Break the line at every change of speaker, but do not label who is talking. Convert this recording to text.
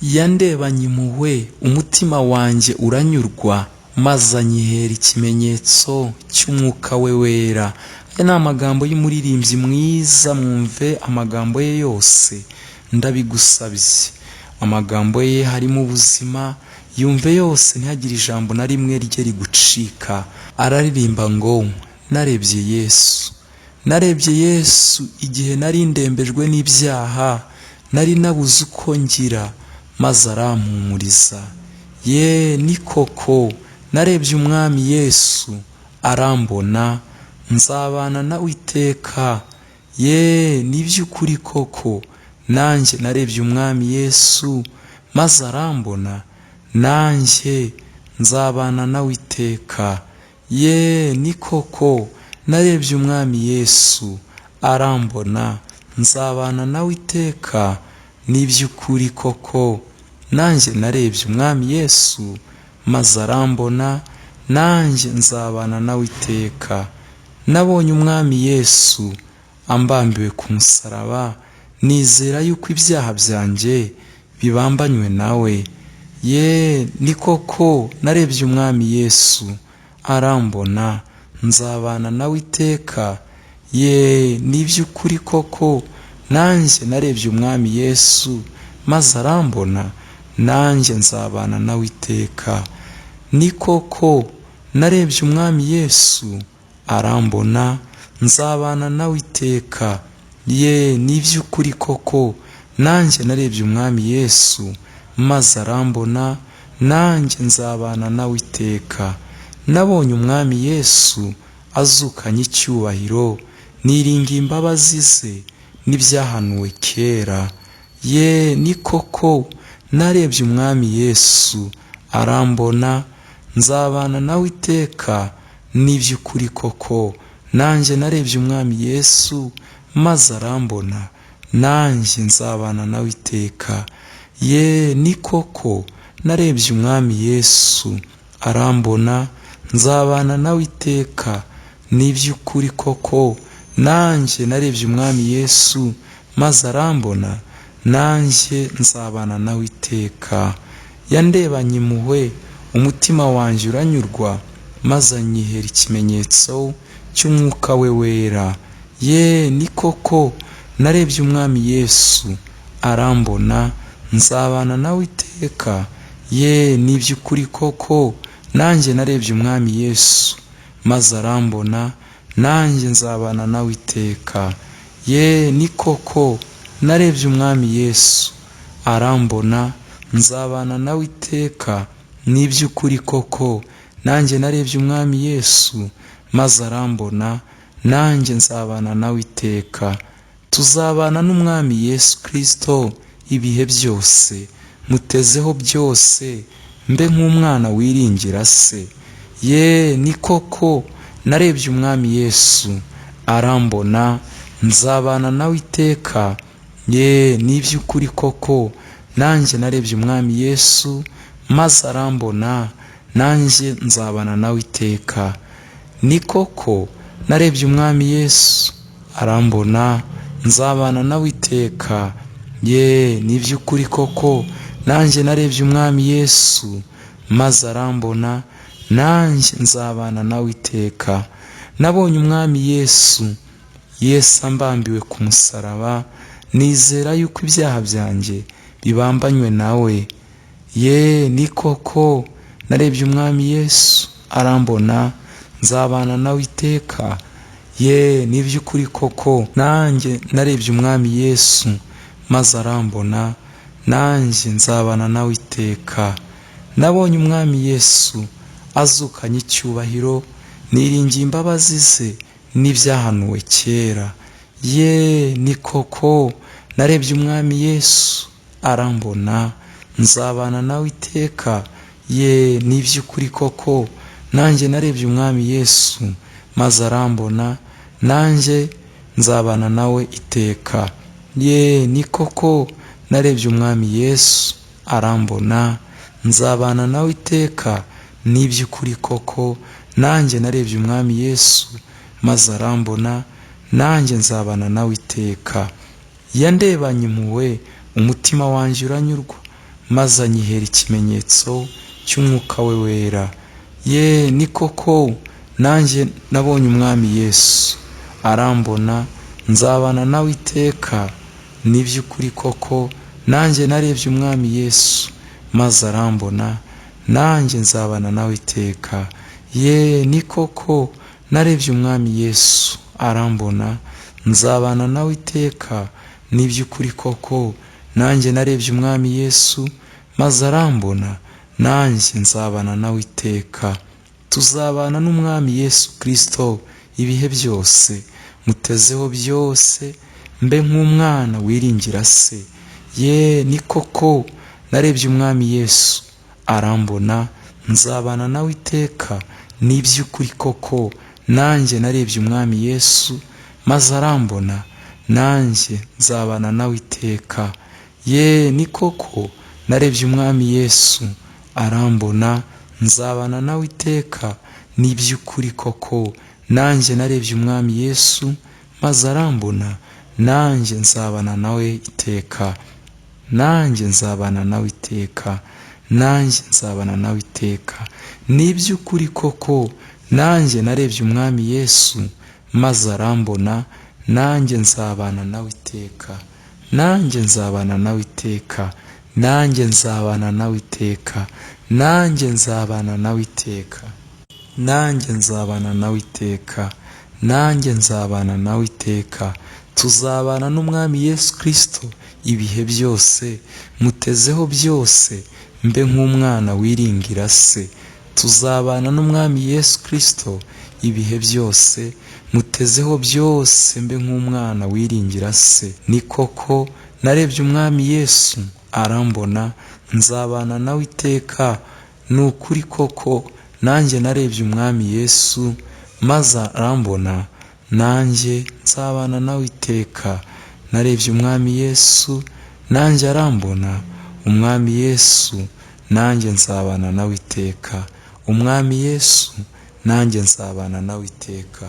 Yandebanye impuhwe umutima wanjye uranyurwa, maze anyihera ikimenyetso cy'umwuka we wera. Aya ni amagambo y'umuririmbyi mwiza, mwumve amagambo ye yose ndabigusabye. Amagambo ye harimo ubuzima, yumve yose ntihagire ijambo na rimwe rye rigucika. Araririmba ngo narebye Yesu, narebye Yesu igihe nari ndembejwe n'ibyaha, nari nabuze uko ngira, maze arampumuriza. Ni koko narebye umwami Yesu arambona, nzabana nawe iteka. Ni by'ukuri koko nanjye narebye umwami Yesu maze arambona, nanjye nzabana nawe iteka. Ni koko narebye umwami Yesu arambona, nzabana nawe iteka. Ni by'ukuri koko nanjye narebye umwami Yesu maze arambona, nanjye nzabana nawe iteka. Nabonye umwami Yesu ambambiwe ku musaraba, nizera yuko ibyaha byanjye bibambanywe nawe. Ni koko narebye umwami Yesu arambona, nzabana nawe iteka. Ni by'ukuri koko nanjye narebye umwami Yesu maze arambona, nanjye nzabana nawe iteka. Ni koko narebye umwami Yesu arambona, nzabana nawe iteka. Ni by'ukuri koko nanjye narebye umwami Yesu maze arambona, nanjye nzabana nawe iteka. Nabonye umwami Yesu azukanye icyubahiro, niringiye imbabazi ze n'ibyahanuwe kera. Ni koko narebye umwami Yesu arambona, nzabana nawe iteka. Ni by'ukuri koko nanjye narebye umwami Yesu maze arambona, nanjye nzabana nawe iteka. Ni koko narebye umwami Yesu arambona, nzabana nawe iteka. Ni by'ukuri koko nanjye narebye umwami Yesu maze arambona, nanjye nzabana nawe iteka. Yandebanye impuhwe umutima wanjye uranyurwa, maze anyihera ikimenyetso cy'umwuka we wera. Ni koko narebye umwami Yesu arambona, nzabana nawe iteka. Ni by'ukuri koko nanjye narebye umwami Yesu maze arambona, nanjye nzabana nawe iteka. Ni koko narebye umwami Yesu arambona, nzabana nawe iteka. Ni by'ukuri koko nanjye narebye umwami Yesu maze arambona, nanjye nzabana nawe iteka. Tuzabana n'umwami Yesu Kristo ibihe byose, mutezeho byose, mbe nk'umwana wiringira se. Ni koko narebye umwami Yesu arambona, nzabana nawe iteka. Ni by'ukuri koko nanjye narebye umwami Yesu maze arambona, nanjye nzabana nawe iteka. Ni koko narebye umwami Yesu arambona, nzabana nawe iteka. Ni by'ukuri koko nanjye narebye umwami Yesu maze arambona, nanjye nzabana nawe iteka. Nabonye umwami Yesu ambambiwe ku musaraba, nizera yuko ibyaha byanjye bibambanywe nawe. Ni koko narebye umwami Yesu arambona, nzabana nawe iteka. Ni by'ukuri koko nanjye narebye umwami Yesu maze arambona, nanjye nzabana nawe iteka. Nabonye umwami Yesu azukanye icyubahiro, niringiye imbabazi ze n'ibyahanuwe kera. Ni koko narebye umwami Yesu arambona, nzabana nawe iteka. Ni by'ukuri koko nanjye narebye umwami Yesu maze arambona, nanjye nzabana nawe iteka. Ni koko narebye umwami Yesu arambona, nzabana nawe iteka. Ni by'ukuri koko nanjye narebye umwami Yesu maze arambona, nanjye nzabana nawe iteka. Yandebanye impuhwe umutima wanjye uranyurwa, maze anyihera ikimenyetso cy'umwuka we wera. Ye ni koko nanjye nabonye umwami Yesu arambona, nzabana nawe iteka. Ni by'ukuri koko nanjye narebye umwami Yesu maze arambona, nanjye nzabana nawe iteka. Ye ni koko narebye umwami Yesu arambona, nzabana nawe iteka. Ni by'ukuri koko nanjye narebye umwami Yesu maze arambona, nanjye nzabana nawe iteka. Tuzabana n'umwami Yesu Kristo ibihe byose, mutezeho byose, mbe nk'umwana wiringira se. Ye ni koko narebye umwami Yesu arambona, nzabana nawe iteka. Ni by'ukuri koko nanjye narebye umwami Yesu maze arambona, nanjye nzabana nawe iteka. Ye ni koko narebye umwami Yesu arambona, nzabana nawe iteka. Ni by'ukuri koko nanjye narebye umwami Yesu maze arambona, nanjye nzabana nawe iteka. Nanjye nzabana nawe iteka. Nanjye nzabana nawe iteka. Ni by'ukuri koko nanjye narebye umwami Yesu maze arambona, nanjye nzabana nawe iteka. Nanjye nzabana nawe iteka. Nanjye nzabana nawe iteka. Nanjye nzabana nawe iteka. Nanjye nzabana nawe iteka. Nanjye nzabana nawe iteka. Tuzabana n'umwami Yesu Kristo ibihe byose, mutezeho byose, mbe nk'umwana wiringira se. Tuzabana n'umwami Yesu Kristo ibihe byose, mutezeho byose, mbe nk'umwana wiringira se. Ni koko narebye umwami Yesu arambona, nzabana nawe iteka. Ni ukuri koko nanjye narebye umwami Yesu maze arambona, nanjye nzabana nawe iteka. Narebye umwami Yesu nanjye arambona, umwami Yesu nanjye nzabana nawe iteka. Umwami Yesu nanjye nzabana nawe iteka.